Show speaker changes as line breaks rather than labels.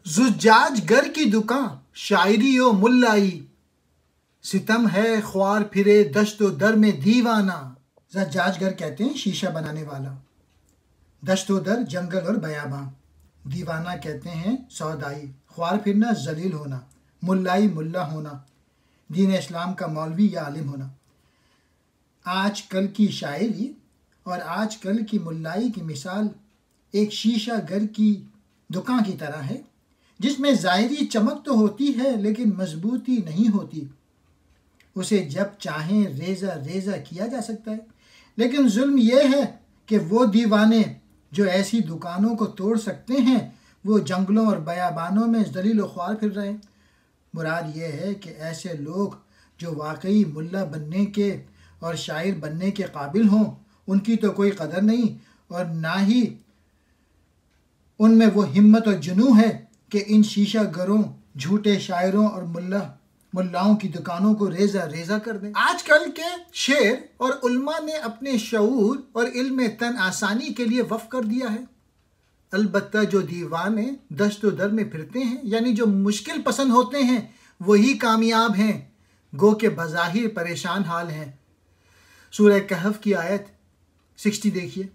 زجاج گر کی دکان شاعری و ملائی، ستم ہے خوار پھرے دشت و در میں دیوانہ۔ زجاج گر کہتے ہیں شیشہ بنانے والا، دشت و در جنگل اور بیاباں، دیوانہ کہتے ہیں سودائی، خوار پھرنا ذلیل ہونا، ملائی ملا ہونا، دین اسلام کا مولوی یا عالم ہونا۔ آج کل کی شاعری اور آج کل کی ملائی کی مثال ایک شیشہ گر کی دکان کی طرح ہے، جس میں ظاہری چمک تو ہوتی ہے لیکن مضبوطی نہیں ہوتی۔ اسے جب چاہیں ریزہ ریزہ کیا جا سکتا ہے، لیکن ظلم یہ ہے کہ وہ دیوانے جو ایسی دکانوں کو توڑ سکتے ہیں وہ جنگلوں اور بیابانوں میں ذلیل و خوار پھر رہے ہیں۔ مراد یہ ہے کہ ایسے لوگ جو واقعی ملا بننے کے اور شاعر بننے کے قابل ہوں، ان کی تو کوئی قدر نہیں، اور نہ ہی ان میں وہ ہمت اور جنون ہے کہ ان شیشہ گروں، جھوٹے شاعروں اور ملاؤں کی دکانوں کو ریزہ ریزہ کر دیں۔ آج کل کے شعر اور علماء نے اپنے شعور اور علم تن آسانی کے لیے وقف کر دیا ہے۔ البتہ جو دیوانے دشت و در میں پھرتے ہیں، یعنی جو مشکل پسند ہوتے ہیں، وہی کامیاب ہیں، گو کہ بظاہر پریشان حال ہیں۔ سورہ کہف کی آیت 60 دیکھیے۔